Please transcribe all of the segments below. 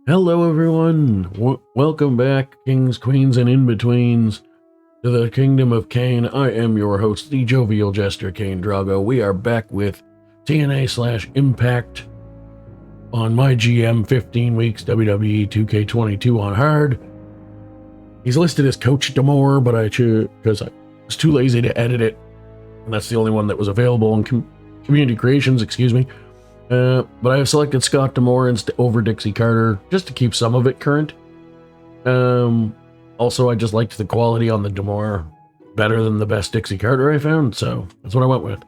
Hello, everyone. Welcome back, kings, queens, and in-betweens, to the Kingdom of Kain. I am your host, the Jovial Jester Kain Drago. We are back with TNA/Impact on MyGM 15 weeks, WWE 2k22 on hard. He's listed as Coach D'Amore, but I chose because I was too lazy to edit it, and that's the only one that was available in Community Creations, excuse me. But I have selected Scott D'Amore over Dixie Carter just to keep some of it current. Also, I just liked the quality on the D'Amore better than the best Dixie Carter I found, so that's what I went with.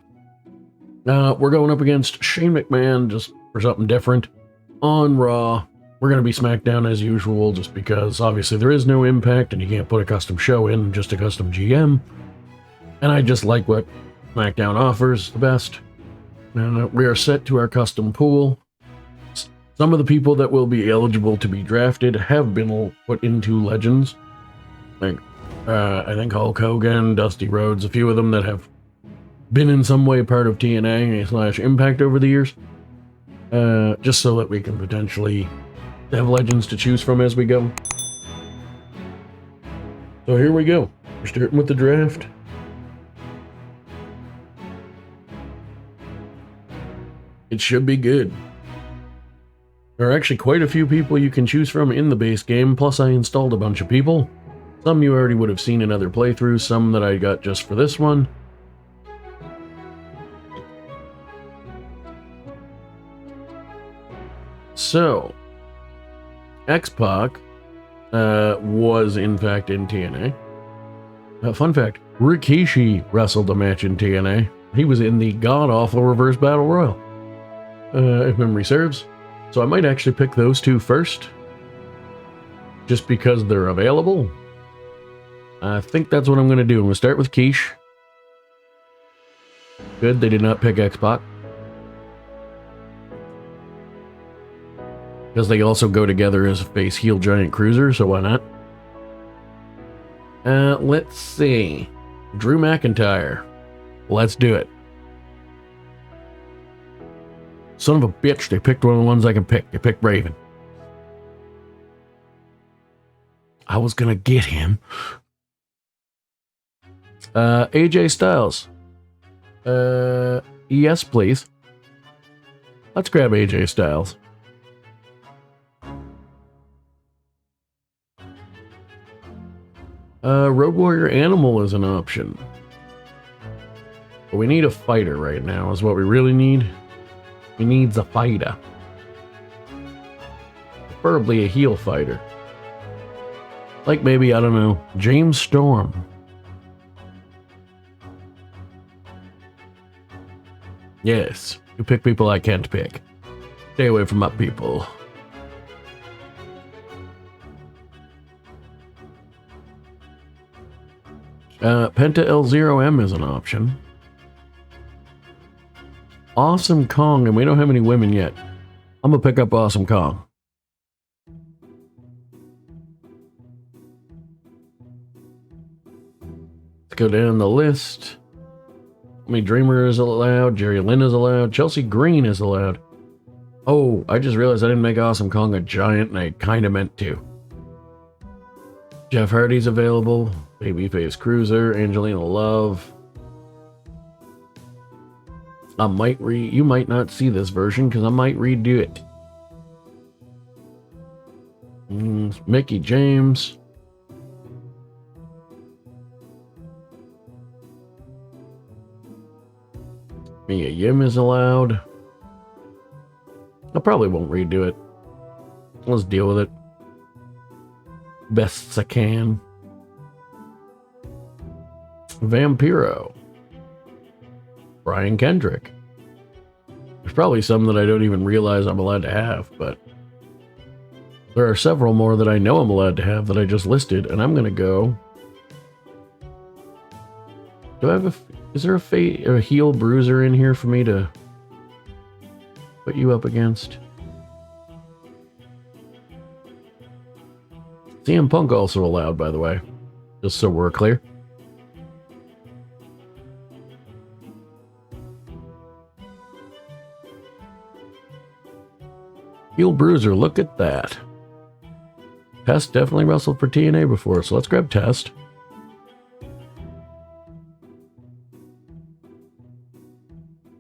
We're going up against Shane McMahon just for something different on Raw. We're going to be SmackDown as usual just because obviously there is no Impact and you can't put a custom show in, just a custom GM. And I just like what SmackDown offers the best. And we are set to our custom pool. Some of the people that will be eligible to be drafted have been put into Legends. Like, I think Hulk Hogan, Dusty Rhodes, a few of them that have been in some way part of TNA/Impact over the years. Just so that we can potentially have Legends to choose from as we go. So here we go. We're starting with the draft. It should be good. There are actually quite a few people you can choose from in the base game, plus I installed a bunch of people. Some you already would have seen in other playthroughs, some that I got just for this one. So, X-Pac was in fact in TNA. Fun fact, Rikishi wrestled a match in TNA. He was in the god-awful Reverse Battle Royal. If memory serves. So I might actually pick those two first, just because they're available. I think that's what I'm going to do. I'm going to start with Quiche. Good, they did not pick X-Pac. Because they also go together as a face heel giant cruiser, so why not? Let's see. Drew McIntyre. Let's do it. Son of a bitch, they picked one of the ones I can pick. They picked Raven. I was gonna get him. AJ Styles. Yes, please. Let's grab AJ Styles. Road Warrior Animal is an option. But we need a fighter right now, is what we really need. He needs a fighter. Preferably a heel fighter. Like maybe, I don't know, James Storm. Yes, you pick people I can't pick. Stay away from my people. Penta L0M is an option. Awesome Kong, and we don't have any women yet. I'm gonna pick up Awesome Kong. Let's go down the list. Tommy Dreamer is allowed. Jerry Lynn is allowed. Chelsea Green is allowed. Oh, I just realized I didn't make Awesome Kong a giant, and I kind of meant to. Jeff Hardy's available. Babyface Cruiser. Angelina Love. I might you might not see this version because I might redo it. Mickey James. Mia Yim is allowed. I probably won't redo it. Let's deal with it. Best I can. Vampiro. Brian Kendrick. There's probably some that I don't even realize I'm allowed to have, but there are several more that I know I'm allowed to have that I just listed, and I'm gonna go. Do I have is there a heel bruiser in here for me to put you up against? CM Punk also allowed, by the way, just so we're clear. Heel Bruiser, look at that. Test definitely wrestled for TNA before, so let's grab Test.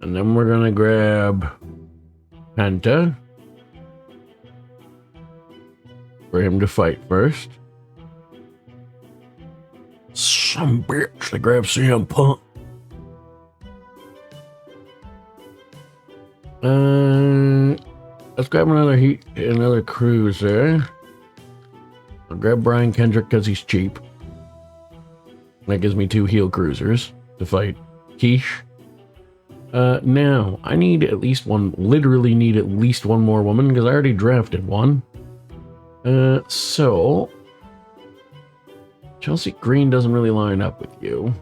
And then we're gonna grab Penta for him to fight first. Some bitch to grab CM Punk. Let's grab another cruiser. I'll grab Brian Kendrick because he's cheap. That gives me 2 heel cruisers to fight Quiche. Now, I need at least one, literally need at least one more woman because I already drafted one. So Chelsea Green doesn't really line up with you.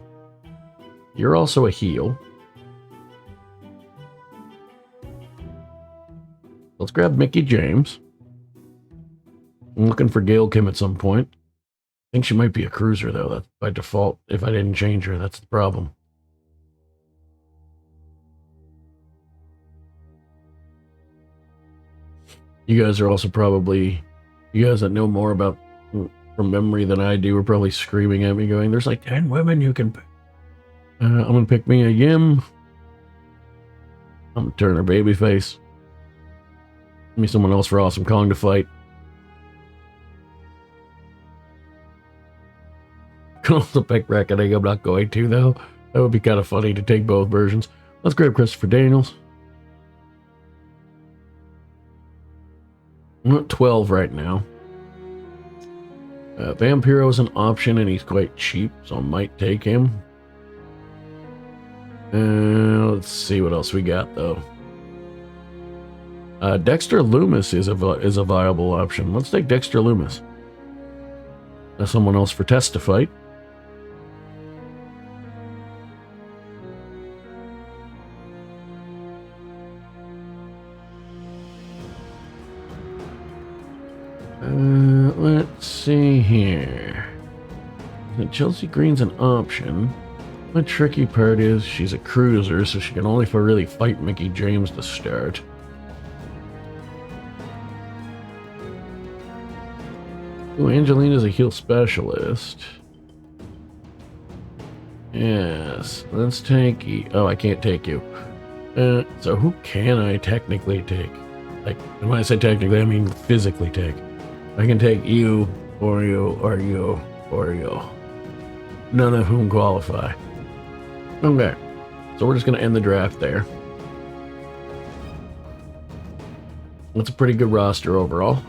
You're also a heel. Let's grab Mickie James. I'm looking for Gail Kim at some point. I think she might be a cruiser, though. That's by default. If I didn't change her, that's the problem. You guys are also probably... You guys that know more about from memory than I do are probably screaming at me going, there's like 10 women you can pick. I'm going to pick Mia Yim. I'm going to turn her babyface. Give me someone else for Awesome Kong to fight. Can also pick Reckoning. I'm not going to, though. That would be kind of funny to take both versions. Let's grab Christopher Daniels. I'm at 12 right now. Vampiro is an option, and he's quite cheap, so I might take him. Let's see what else we got, though. Dexter Lumis is a viable option. Let's take Dexter Lumis. That's someone else for Test to fight. Let's see here. Chelsea Green's an option. The tricky part is she's a cruiser, so she can only really fight Mickie James to start. Ooh, Angelina's a heel specialist. Yes, let's take you. Oh, I can't take you. So who can I technically take? Like, when I say technically, I mean physically take. I can take you, or you, or you, or you. None of whom qualify. Okay, so we're just going to end the draft there. That's a pretty good roster overall.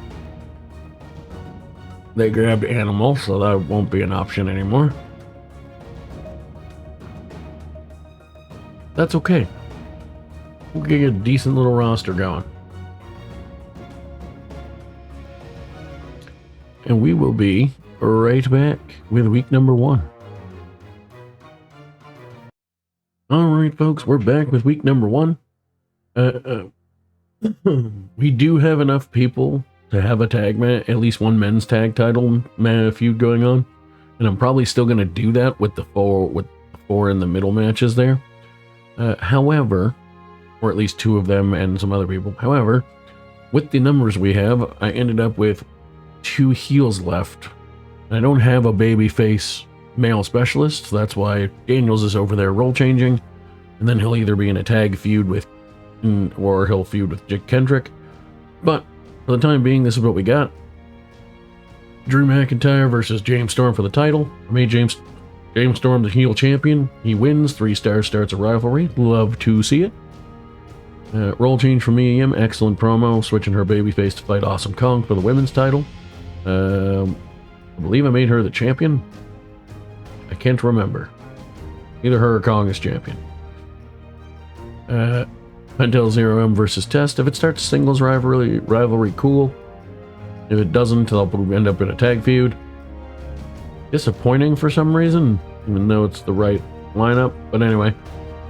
They grabbed Animal, so that won't be an option anymore. That's okay. We'll get a decent little roster going. And we will be right back with week number 1. Alright, folks, we're back with week number 1. We do have enough people to have a tag match, at least one men's tag title feud going on. And I'm probably still going to do that with the four in the middle matches there. However, or at least 2 of them and some other people. However, with the numbers we have, I ended up with 2 heels left. I don't have a babyface male specialist, so that's why Daniels is over there role changing, and then he'll either be in a tag feud with, or he'll feud with Jake Kendrick. But for the time being, this is what we got. Drew McIntyre versus James Storm for the title. I made James Storm the heel champion. He wins. 3 stars, starts a rivalry. Love to see it. Role change from Mia Yim. Excellent promo. Switching her babyface to fight Awesome Kong for the women's title. I believe I made her the champion. I can't remember. Either her or Kong is champion. Pentel 0M versus Test. If it starts singles rivalry, cool. If it doesn't, they'll end up in a tag feud. Disappointing for some reason, even though it's the right lineup. But anyway,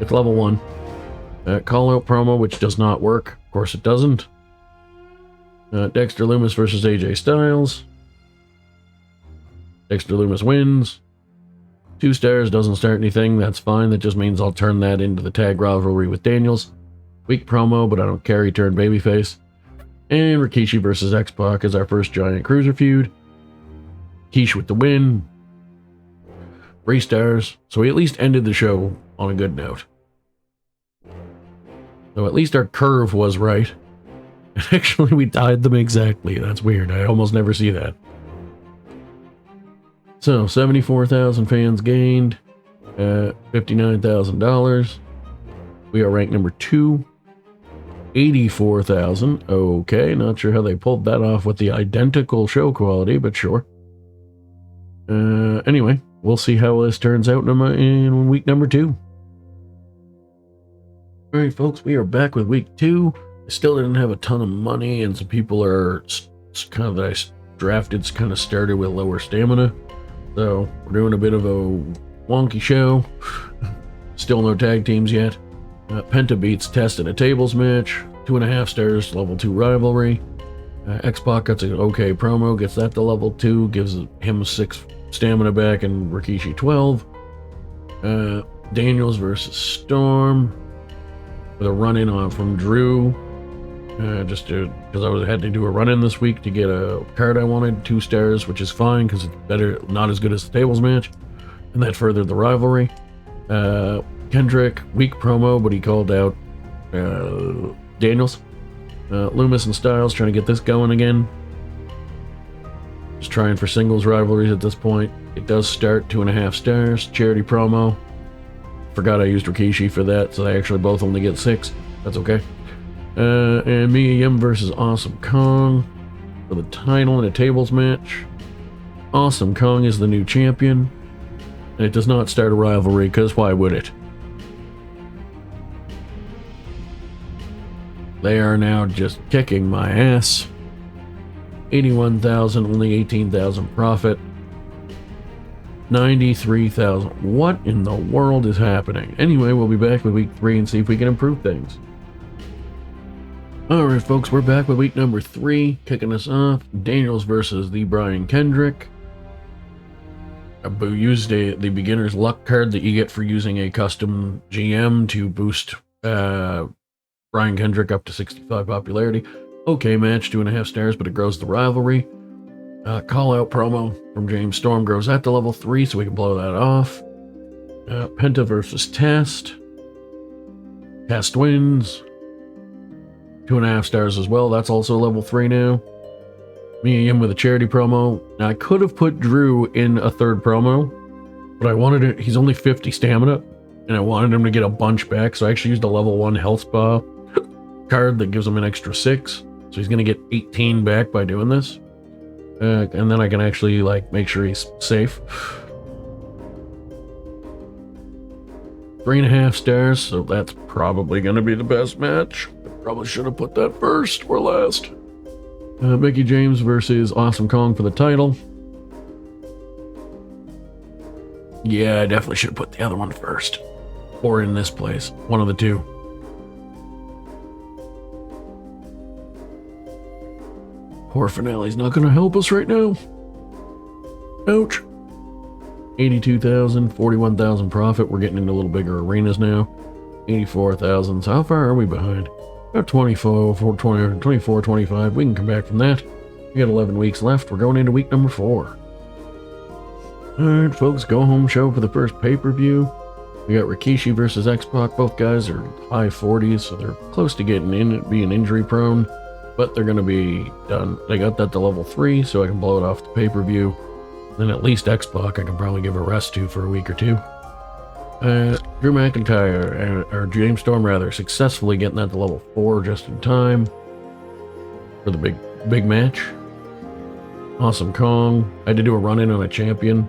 it's level 1. Call out promo, which does not work. Of course it doesn't. Dexter Lumis versus AJ Styles. Dexter Lumis wins. 2 stars, doesn't start anything. That's fine. That just means I'll turn that into the tag rivalry with Daniels. Weak promo, but I don't care. He turned babyface. And Rikishi versus X-Pac is our first giant cruiser feud. Quiche with the win. 3 stars. So we at least ended the show on a good note. So at least our curve was right. Actually, we tied them exactly. That's weird. I almost never see that. So, 74,000 fans gained. $59,000. We are ranked number 2. 84,000. Okay, not sure how they pulled that off with the identical show quality, but sure. Anyway, we'll see how this turns out in week number 2. Alright, folks, we are back with week 2. I still didn't have a ton of money, and some people are kind of that I drafted kind of started with lower stamina. So, we're doing a bit of a wonky show. Still no tag teams yet. Penta beats Test in a tables match. 2.5 stars, level 2 rivalry. X-Pac gets an okay promo, gets that to level 2, gives him 6 stamina back, and Rikishi 12. Daniels versus Storm with a run-in on from Drew. Just because I had to do a run-in this week to get a card I wanted. 2 stars, which is fine because it's better, not as good as the tables match, and that furthered the rivalry. Kendrick, weak promo, but he called out Daniels. Loomis and Styles trying to get this going again. Just trying for singles rivalries at this point. It does start 2.5 stars. Charity promo. Forgot I used Rikishi for that, so they actually both only get 6. That's okay. And Mia Yim versus Awesome Kong for the title in a tables match. Awesome Kong is the new champion. And it does not start a rivalry, because why would it? They are now just kicking my ass. 81,000, only 18,000 profit. 93,000. What in the world is happening? Anyway, we'll be back with week 3 and see if we can improve things. Alright, folks, we're back with week number 3. Kicking us off, Daniels versus the Brian Kendrick. I used the beginner's luck card that you get for using a custom GM to boost Brian Kendrick up to 65 popularity. Okay match, 2.5 stars, but it grows the rivalry. Call out promo from James Storm grows that to level 3, so we can blow that off. Penta versus Test. Test wins. 2.5 stars as well. That's also level 3 now. Me and him with a charity promo. Now I could have put Drew in a 3rd promo, but I wanted it. He's only 50 stamina, and I wanted him to get a bunch back, so I actually used a level 1 health spa card that gives him an extra 6. So he's going to get 18 back by doing this. And then I can actually make sure he's safe. 3.5 stars, so that's probably going to be the best match. I probably should have put that first or last. Mickey James versus Awesome Kong for the title. Yeah, I definitely should have put the other one first. Or in this place. One of the two. Poor Finale's not going to help us right now. Ouch. 82,000, 41,000 profit. We're getting into a little bigger arenas now. 84,000. So how far are we behind? About 24, 25. We can come back from that. We got 11 weeks left. We're going into week number 4. Alright, folks. Go home show for the first pay-per-view. We got Rikishi versus X-Pac. Both guys are high 40s, so they're close to getting in, being injury prone. But they're going to be done. They got that to level 3, so I can blow it off the pay-per-view. Then at least X-Pac I can probably give a rest to for a week or 2. Drew McIntyre, or James Storm rather, successfully getting that to level 4 just in time for the big match. Awesome Kong. I had to do a run-in on a champion,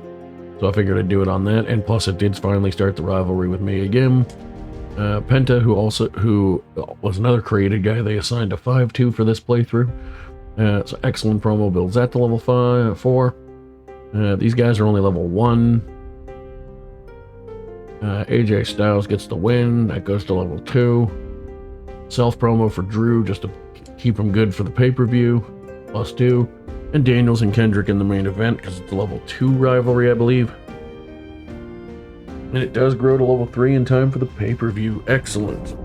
so I figured I'd do it on that. And plus it did finally start the rivalry with me again. Penta, who was another created guy they assigned a 5-2 for this playthrough. So excellent promo, builds that to level 4. These guys are only level 1. AJ Styles gets the win. That goes to level 2. Self promo for Drew just to keep him good for the pay-per-view. +2. And Daniels and Kendrick in the main event because it's a level 2 rivalry, I believe. And it does grow to level 3 in time for the pay-per-view. Excellent.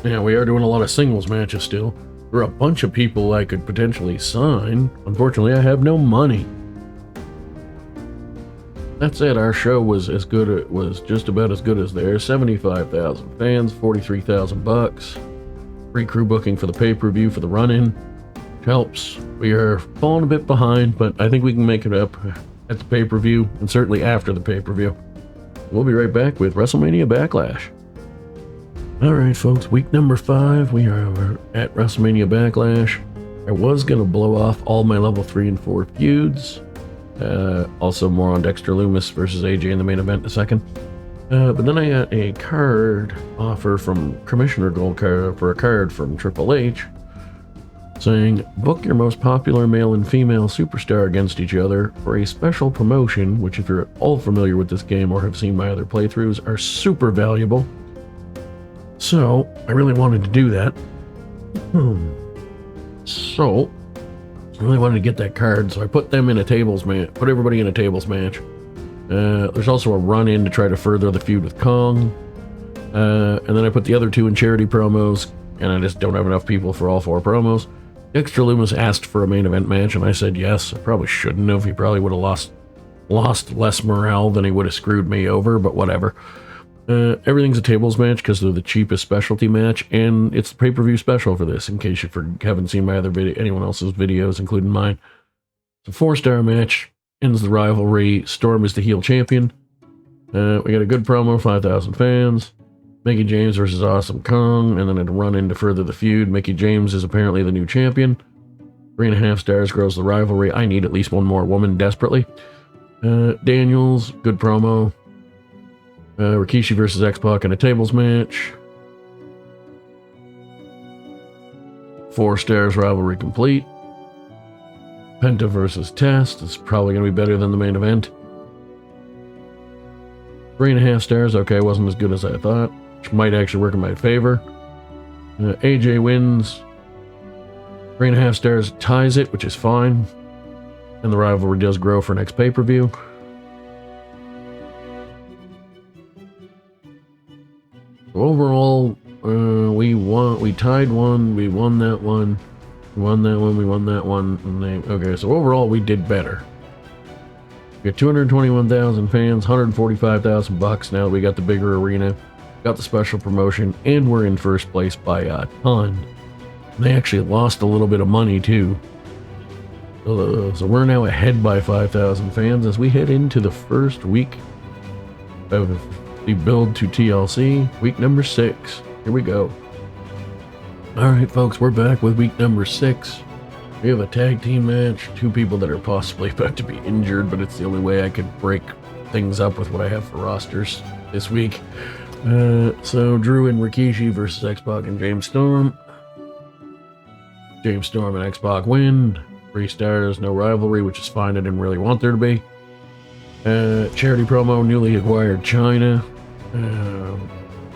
Yeah, we are doing a lot of singles matches still. There are a bunch of people I could potentially sign. Unfortunately, I have no money. That said, our show was as good. It was just about as good as theirs. 75,000 fans, 43,000 bucks. Free crew booking for the pay-per-view for the run-in. Helps. We are falling a bit behind, but I think we can make it up at the pay-per-view and certainly after the pay-per-view. We'll be right back with WrestleMania Backlash. Alright folks, week number 5, we are at WrestleMania Backlash. I was going to blow off all my level 3 and 4 feuds. Also more on Dexter Lumis versus AJ in the main event in a second. But then I got a card offer from Commissioner Gold card for a card from Triple H saying, book your most popular male and female superstar against each other for a special promotion, which if you're at all familiar with this game or have seen my other playthroughs are super valuable. So I really wanted to do that. So I really wanted to get that card, so I put them in a tables match, put everybody in a tables match. There's also a run-in to try to further the feud with Kong. And then I put the other 2 in charity promos, and I just don't have enough people for all 4 promos. Dexter Lumis asked for a main event match, and I said yes. I probably shouldn't have. He probably would have lost less morale than he would have screwed me over, but whatever. Everything's a tables match because they're the cheapest specialty match, and it's the pay-per-view special for this, in case you haven't seen my other anyone else's videos, including mine. It's a 4-star match, ends the rivalry. Storm is the heel champion. We got a good promo, 5,000 fans. Mickie James versus Awesome Kong, and then a run-in to further the feud. Mickie James is apparently the new champion. 3.5 stars grows the rivalry. I need at least one more woman desperately. Daniels, good promo. Rikishi versus X-Pac in a tables match. 4 stars, rivalry complete. Penta versus Test. It's probably going to be better than the main event. 3.5 stars. Okay, wasn't as good as I thought, which might actually work in my favor. AJ wins. 3.5 stars, ties it, which is fine. And the rivalry does grow for next pay-per-view. Overall, we tied one, we won that one, we won that one, we won that one. Okay, so overall we did better. We got 221,000 fans, 145,000 bucks now that we got the bigger arena, got the special promotion, and we're in first place by a ton. They actually lost a little bit of money too. So we're now ahead by 5,000 fans as we head into the first week of the build to TLC, week number 6. Here we go. Alright folks, we're back with week number 6. We have a tag team match, 2 people that are possibly about to be injured, but it's the only way I could break things up with what I have for rosters this week. So Drew and Rikishi versus X-Pac and James Storm. James Storm and X-Pac win. 3 stars, no rivalry, which is fine. I didn't really want there to be. Charity promo, newly acquired China.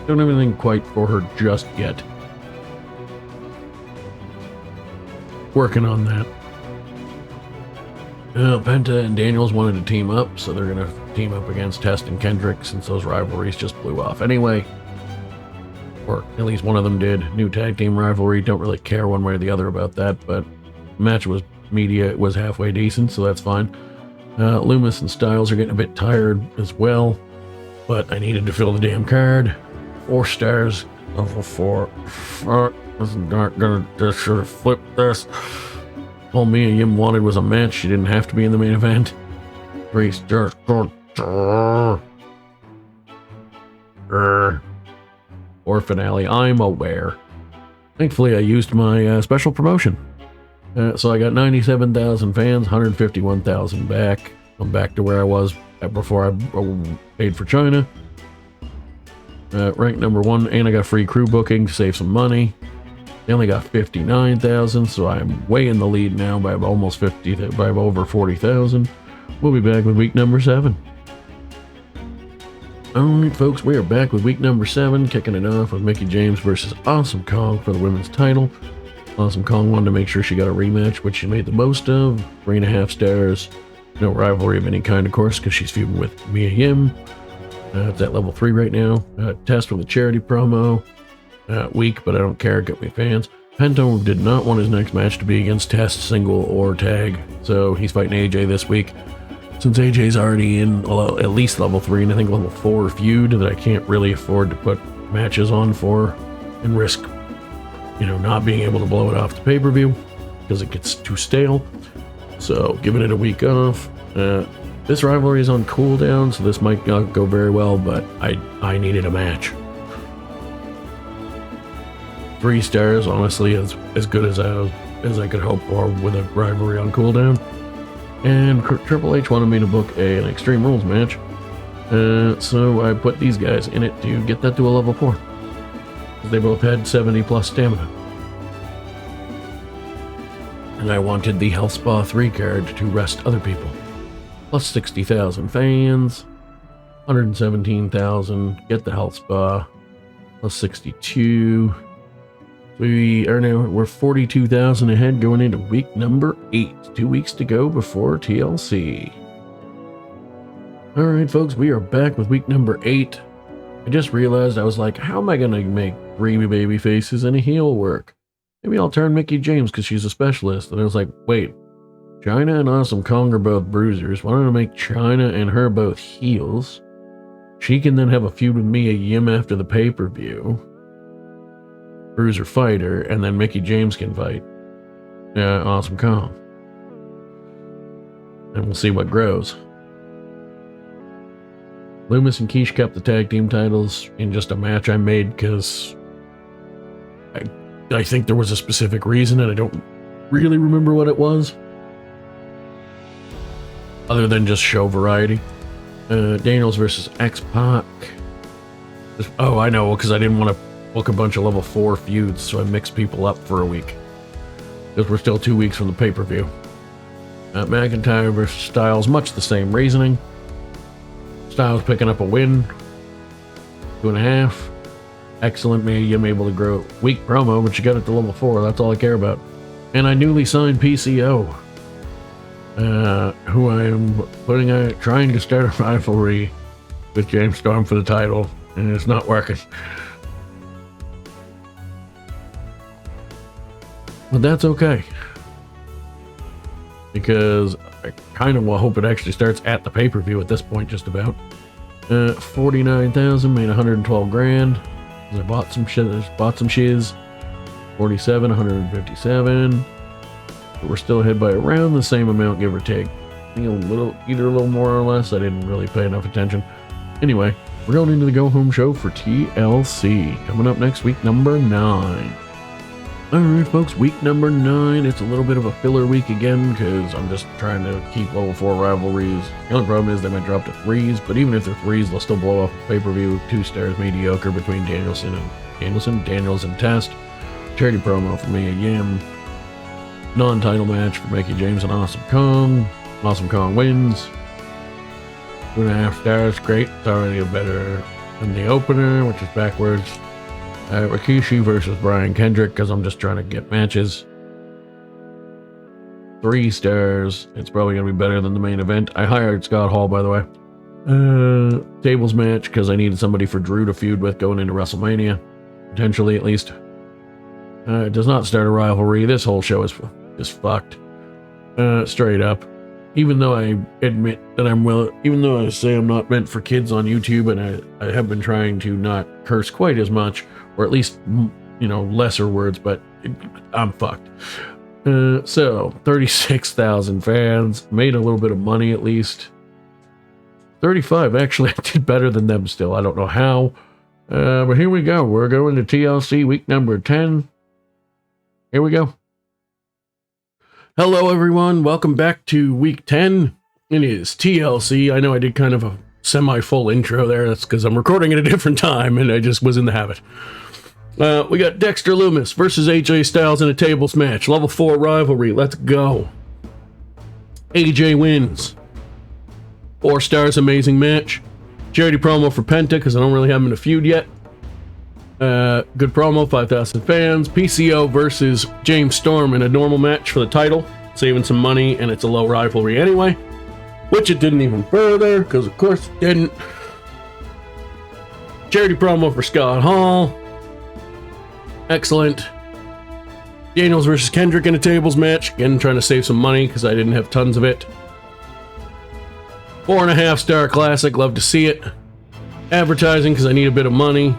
Don't have anything quite for her just yet. Working on that. Penta and Daniels wanted to team up, so they're going to team up against Test and Kendrick since those rivalries just blew off anyway. Or at least one of them did. New tag team rivalry. Don't really care one way or the other about that, but the match was media. It was halfway decent, so that's fine. Lumis and Styles are getting a bit tired as well, but I needed to fill the damn card. 4 stars. Level 4. This is not gonna just sort of flip this. All Mia Yim wanted was a match. She didn't have to be in the main event. 3 stars. Or finale. I'm aware. Thankfully, I used my special promotion. So I got 97,000 fans, 151,000 back. I'm back to where I was before I paid for China. Rank number 1, and I got free crew booking to save some money. They only got 59,000, so I'm way in the lead now by almost 50, by over 40,000. We'll be back with week number 7. Alright folks, we are back with week number 7, kicking it off with Mickie James versus Awesome Kong for the women's title. Awesome Kong wanted to make sure she got a rematch, which she made the most of. 3.5 stars. No rivalry of any kind, of course, because she's feuding with Mia Yim. It's at level 3 right now. Test with a charity promo. Weak, but I don't care. Get me fans. Pento did not want his next match to be against Test, single, or tag, so he's fighting AJ this week. Since AJ's already in at least level 3 and I think level 4 feud that I can't really afford to put matches on for and risk, not being able to blow it off the pay-per-view because it gets too stale. So giving it a week off. This rivalry is on cooldown, so this might not go very well, but I needed a match. 3 stars, honestly, is as good as I could hope for with a rivalry on cooldown. And Triple H wanted me to book an Extreme Rules match, so I put these guys in it to get that to a level 4. They both had 70 plus stamina. And I wanted the Health Spa 3 card to rest other people. Plus 60,000 fans, 117,000, get the Health Spa, plus 62. We're 42,000 ahead going into week number 8. 2 weeks to go before TLC. Alright folks, we are back with week number 8. I just realized, I was like, how am I going to make 3 baby faces and a heel work? Maybe I'll turn Mickie James because she's a specialist. And I was like, wait, Chyna and Awesome Kong are both bruisers. Why don't I make Chyna and her both heels? She can then have a feud with Mia Yim after the pay-per-view. Bruiser fighter, and then Mickie James can fight Awesome Kong. And we'll see what grows. Loomis and Keish kept the tag team titles in just a match I made because I think there was a specific reason and I don't really remember what it was. Other than just show variety. Daniels versus X-Pac. Oh, I know, because I didn't want to book a bunch of level 4 feuds, so I mixed people up for a week. Because we're still 2 weeks from the pay-per-view. McIntyre versus Styles, much the same reasoning. Styles picking up a win. 2.5. Excellent, me. I'm able to grow. Weak promo, but you got it to level 4. That's all I care about. And I newly signed PCO. Who I am trying to start a rivalry with James Storm for the title, and it's not working. But that's okay. Because I kind of hope it actually starts at the pay-per-view at this point, just about. 49,000, made 112 grand. I bought some shiz. 47, 157. But we're still ahead by around the same amount, give or take. I think either a little more or less. I didn't really pay enough attention. Anyway, we're going into the go-home show for TLC. Coming up next, week number 9. Alright folks, week number 9. It's a little bit of a filler week again, because I'm just trying to keep level 4 rivalries. The only problem is they might drop to 3s, but even if they're 3s, they'll still blow off pay-per-view. 2 stars mediocre between Daniels and Test. Charity promo for Mia Yim. Non-title match for Mickie James and Awesome Kong. Awesome Kong wins. 2.5 stars, great. It's already better than the opener, which is backwards. Rikishi versus Brian Kendrick, because I'm just trying to get matches. 3 stars. It's probably going to be better than the main event. I hired Scott Hall, by the way. Tables match, because I needed somebody for Drew to feud with going into WrestleMania. Potentially, at least. It does not start a rivalry. This whole show is fucked. Straight up. Even though I admit that even though I say I'm not meant for kids on YouTube, and I have been trying to not curse quite as much, or at least, lesser words, but I'm fucked. So, 36,000 fans, made a little bit of money at least. 35, actually, I did better than them still. I don't know how. But here we go. We're going to TLC week number 10. Here we go. Hello, everyone. Welcome back to week 10. It is TLC. I know I did kind of a semi-full intro there. That's because I'm recording at a different time, and I just was in the habit. We got Dexter Loomis versus AJ Styles in a tables match. Level 4 rivalry. Let's go. AJ wins. 4 stars, amazing match. Charity promo for Penta, because I don't really have him in a feud yet. Good promo, 5,000 fans. PCO versus James Storm in a normal match for the title. Saving some money, and it's a low rivalry anyway. Which it didn't even further, because of course it didn't. Charity promo for Scott Hall. Excellent. Daniels versus Kendrick in a tables match. Again, trying to save some money because I didn't have tons of it. 4.5-star classic. Love to see it. Advertising because I need a bit of money.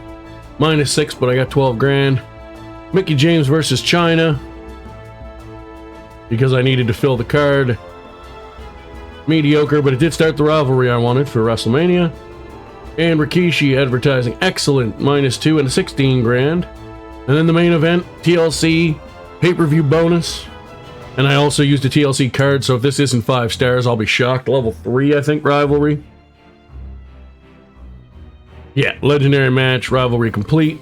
-6, but I got 12 grand. Mickie James versus China because I needed to fill the card. Mediocre, but it did start the rivalry I wanted for WrestleMania. And Rikishi advertising excellent, -2 and 16 grand. And then the main event, TLC pay-per-view bonus. And I also used a TLC card, so if this isn't 5 stars, I'll be shocked. Level 3, I think, rivalry. Yeah, legendary match, rivalry complete.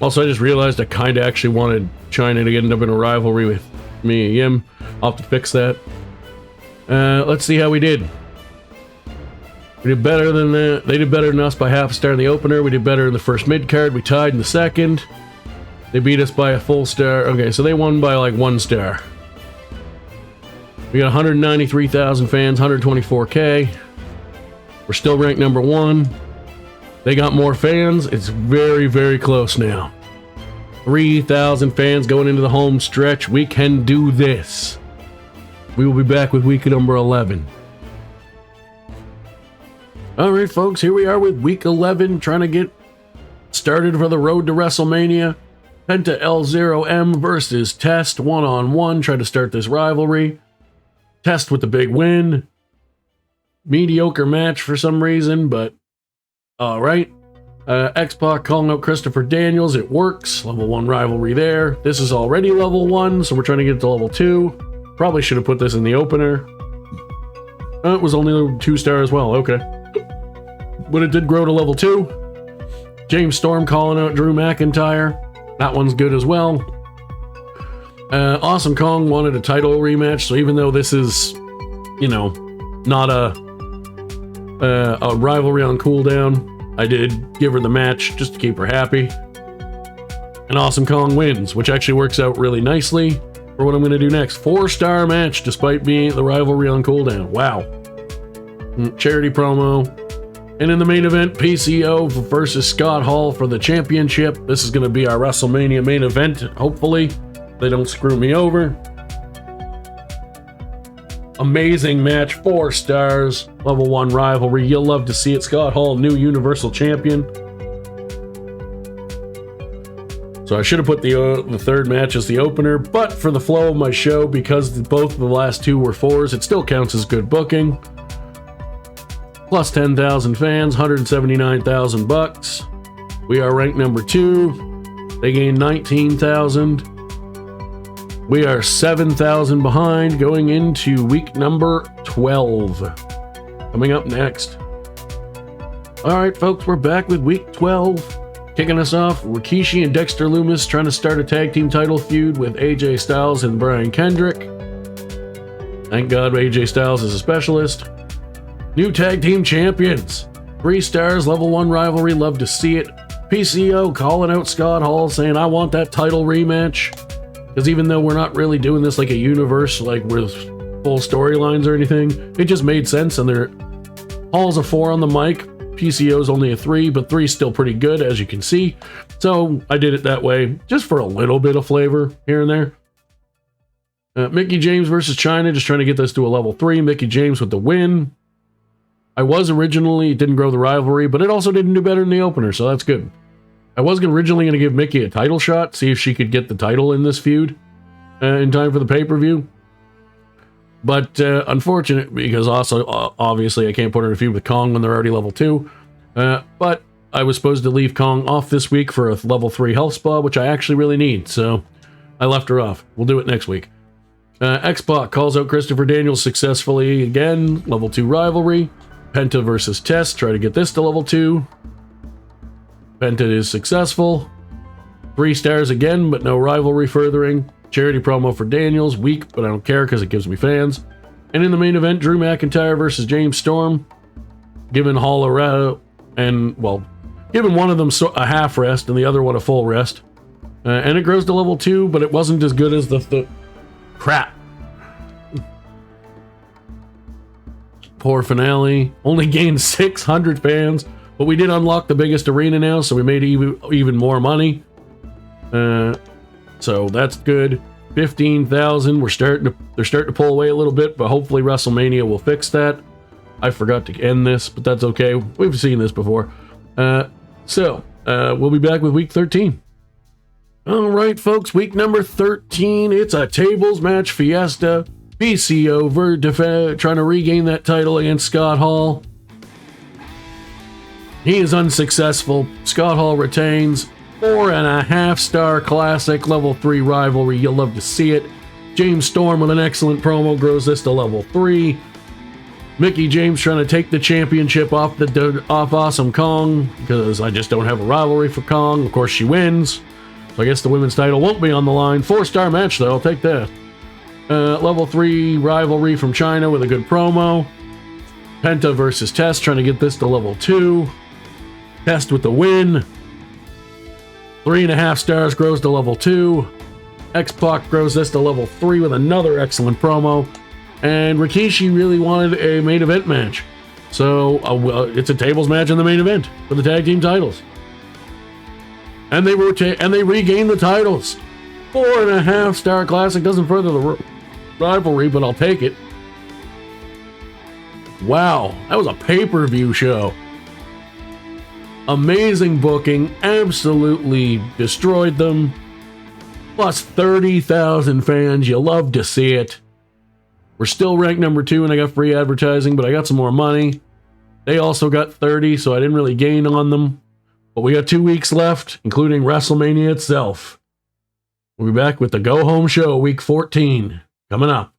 Also, I just realized I kind of actually wanted China to end up in a rivalry with me and Yim. I'll have to fix that. Let's see how we did. We did better than that. They did better than us by 1/2 star in the opener. We did better in the first mid-card. We tied in the second. They beat us by a full star. Okay, so they won by like 1 star. We got 193,000 fans, 124K. We're still ranked number 1. They got more fans. It's very, very close now. 3,000 fans going into the home stretch. We can do this. We will be back with week number 11. All right, folks, here we are with week 11, trying to get started for the road to WrestleMania. Penta L0M versus Test 1-on-1. Try to start this rivalry. Test with the big win. Mediocre match for some reason, but all right. X-Pac calling out Christopher Daniels. It works. Level 1 rivalry there. This is already level 1, so we're trying to get to level 2. Probably should have put this in the opener. It was only 2 star as well. Okay. But it did grow to level 2. James Storm calling out Drew McIntyre. That one's good as well. Awesome Kong wanted a title rematch, so even though this is, you know, not a rivalry on cooldown, I did give her the match just to keep her happy. And Awesome Kong wins, which actually works out really nicely for what I'm going to do next. 4-star match despite being the rivalry on cooldown. Wow. Charity promo. And in the main event, PCO versus Scott Hall for the championship. This is going to be our WrestleMania main event, hopefully. They don't screw me over. Amazing match, 4 stars, level 1 rivalry. You'll love to see it. Scott Hall, new Universal Champion. So I should have put the third match as the opener, but for the flow of my show, because both of the last 2 were 4s, it still counts as good booking. Plus 10,000 fans, 179,000 bucks. We are ranked number 2. They gained 19,000. We are 7,000 behind going into week number 12. Coming up next. All right, folks, we're back with week 12. Kicking us off, Rikishi and Dexter Lumis trying to start a tag team title feud with AJ Styles and Brian Kendrick. Thank God AJ Styles is a specialist. New tag team champions. 3 stars, level 1 rivalry, love to see it. PCO calling out Scott Hall, saying, I want that title rematch. Because even though we're not really doing this like a universe, like with full storylines or anything, it just made sense. And Hall's a 4 on the mic. PCO's only a 3, but 3's still pretty good, as you can see. So I did it that way, just for a little bit of flavor here and there. Mickie James versus China, just trying to get this to a level 3. Mickie James with the win. I was originally, it didn't grow the rivalry, but it also didn't do better in the opener, so that's good. I was originally going to give Mickie a title shot, see if she could get the title in this feud in time for the pay-per-view. But unfortunate, because also, obviously, I can't put her in a feud with Kong when they're already level 2. But I was supposed to leave Kong off this week for a level 3 health spa, which I actually really need, so I left her off. We'll do it next week. X-Pac calls out Christopher Daniels successfully again, level 2 rivalry. Penta versus Test, try to get this to level 2. Penta is successful. 3 stars again, but no rivalry furthering. Charity promo for Daniels, weak, but I don't care because it gives me fans. And in the main event, Drew McIntyre versus James Storm. Giving Hall a rest, and, well, giving one of them a half rest and the other one a full rest. And it grows to level 2, but it wasn't as good as the crap. Poor finale. Only gained 600 fans, but we did unlock the biggest arena now, so we made even more money. So that's good. 15,000. They're starting to pull away a little bit, but hopefully WrestleMania will fix that. I forgot to end this, but that's okay. We've seen this before. We'll be back with week 13. All right, folks, week number 13. It's a tables match fiesta. PCO trying to regain that title against Scott Hall. He is unsuccessful. Scott Hall retains. 4.5-star classic, level 3 rivalry. You'll love to see it. James Storm with an excellent promo grows this to level 3. Mickie James trying to take the championship off Awesome Kong because I just don't have a rivalry for Kong. Of course, she wins. So I guess the women's title won't be on the line. 4-star match, though. I'll take that. Level 3 rivalry from China with a good promo. Penta versus Test trying to get this to level 2. Test with the win. 3.5 stars grows to level 2. X-Pac grows this to level 3 with another excellent promo. And Rikishi really wanted a main event match. So it's a tables match in the main event for the tag team titles. And they regain the titles. 4.5-star classic doesn't further the rivalry, but I'll take it. Wow, that was a pay-per-view show. Amazing booking, absolutely destroyed them. Plus 30,000 fans, you love to see it. We're still ranked number 2 and I got free advertising, but I got some more money. They also got 30, so I didn't really gain on them. But we got 2 weeks left, including WrestleMania itself. We'll be back with the Go Home Show, week 14, coming up.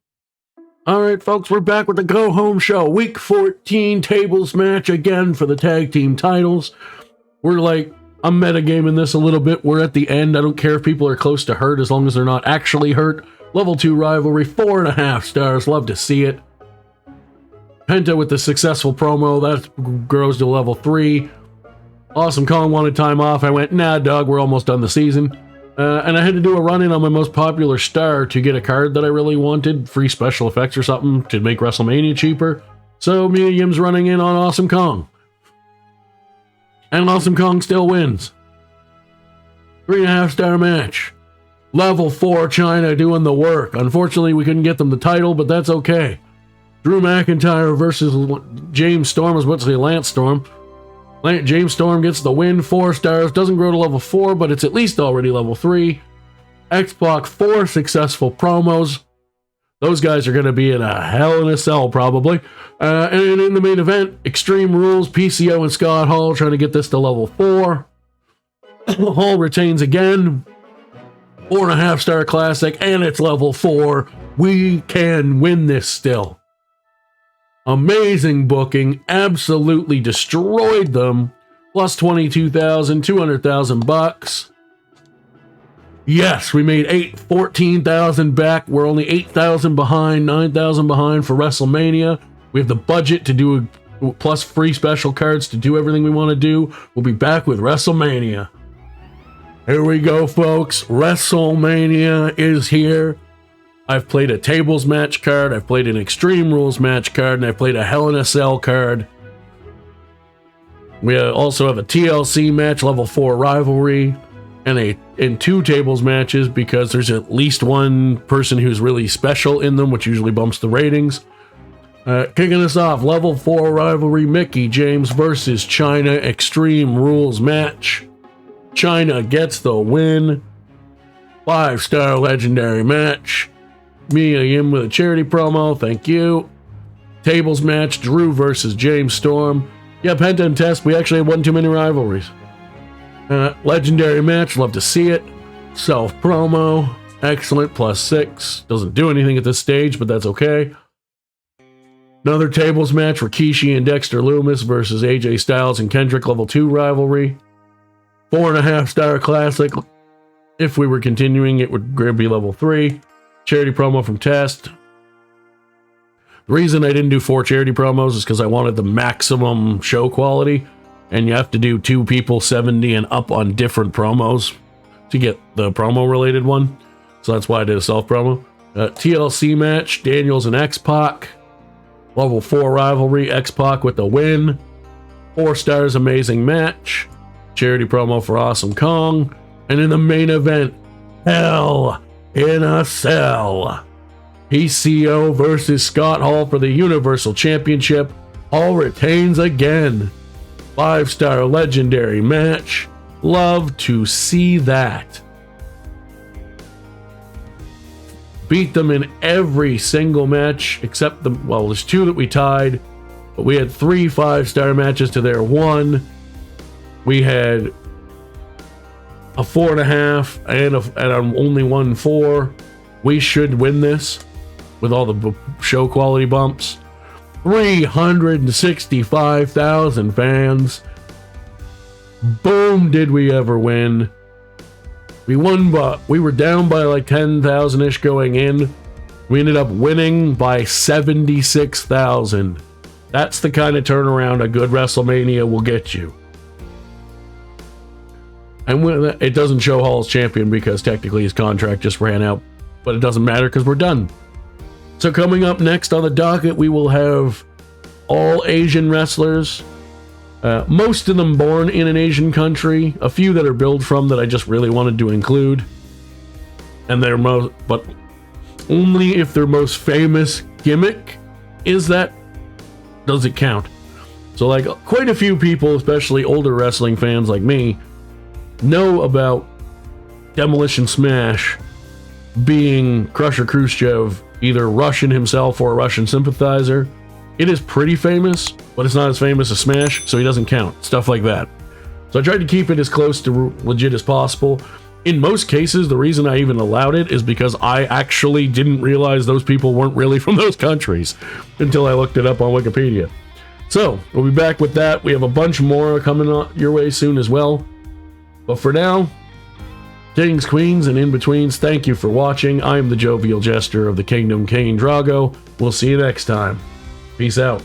All right, folks, we're back with the Go Home Show, week 14 tables match again for the tag team titles. I'm metagaming this a little bit. We're at the end. I don't care if people are close to hurt as long as they're not actually hurt. Level 2 rivalry, 4.5 stars. Love to see it. Penta with the successful promo. That grows to level 3. Awesome Kong wanted time off. I went, nah, dog, we're almost done the season. And I had to do a run-in on my most popular star to get a card that I really wanted. Free special effects or something to make WrestleMania cheaper. So Mia Yim's running in on Awesome Kong. And Awesome Kong still wins. 3.5-star match. Level 4 China doing the work. Unfortunately, we couldn't get them the title, but that's okay. Drew McIntyre versus James Storm. I was about to say Lance Storm. James Storm gets the win. 4 stars. Doesn't grow to level 4, but it's at least already level 3. X-Pac, 4 successful promos. Those guys are going to be in a hell in a cell, probably. And in the main event, Extreme Rules, PCO and Scott Hall trying to get this to level 4. Hall retains again. 4.5-star classic, and it's level 4. We can win this still. Amazing booking. Absolutely destroyed them. Plus 22,000, 200,000 bucks. Yes, we made 14,000 back. We're only 8,000 behind, 9,000 behind for WrestleMania. We have the budget to do plus free special cards to do everything we want to do. We'll be back with WrestleMania. Here we go, folks. WrestleMania is here. I've played a tables match card, I've played an Extreme Rules match card, and I've played a Hell in a Cell card. We also have a TLC match, level 4 rivalry, and 2 tables matches because there's at least one person who's really special in them, which usually bumps the ratings. Kicking us off, level 4 rivalry, Mickie James versus China Extreme Rules match. China gets the win. 5-star legendary match. Mia Yim with a charity promo, thank you. Tables match, Drew versus James Storm. Yeah, Penta and Test, we actually had one too many rivalries. Legendary match, love to see it. Self promo, excellent, plus 6. Doesn't do anything at this stage, but that's okay. Another tables match, Rikishi and Dexter Lumis versus AJ Styles and Kendrick, level 2 rivalry. 4.5-star classic. If we were continuing, it would be level 3. Charity promo from Test. The reason I didn't do 4 charity promos is because I wanted the maximum show quality, and you have to do 2 people 70 and up on different promos to get the promo related one. So that's why I did a self promo. TLC match, Daniels and X-Pac. Level 4 rivalry, X-Pac with the win. 4 stars, amazing match. Charity promo for Awesome Kong. And in the main event, Hell in a Cell, PCO versus Scott Hall for the Universal Championship. Hall retains again. 5-star legendary match. Love to see that. Beat them in every single match except well, there's 2 that we tied, but we had 3 5-star matches to their 1. We had a 4.5 and only won 4. We should win this with all the show quality bumps. 365,000 fans. Boom, did we ever win. We won, but we were down by like 10,000-ish going in. We ended up winning by 76,000. That's the kind of turnaround a good WrestleMania will get you. And it doesn't show Hall's champion because technically his contract just ran out, but it doesn't matter because we're done. So coming up next on the docket, we will have all Asian wrestlers. Most of them born in an Asian country. A few that are billed from that I just really wanted to include. And but only if their most famous gimmick does it count. So like quite a few people, especially older wrestling fans like me, know about Demolition Smash being Crusher Khrushchev, either Russian himself or a Russian sympathizer. It is pretty famous, but it's not as famous as Smash, so he doesn't count. Stuff like that. So I tried to keep it as close to legit as possible. In most cases, the reason I even allowed it is because I actually didn't realize those people weren't really from those countries until I looked it up on Wikipedia. So, we'll be back with that. We have a bunch more coming your way soon as well. But for now, kings, queens, and in-betweens, thank you for watching. I'm the Jovial Jester of the Kingdom, Kain Drago. We'll see you next time. Peace out.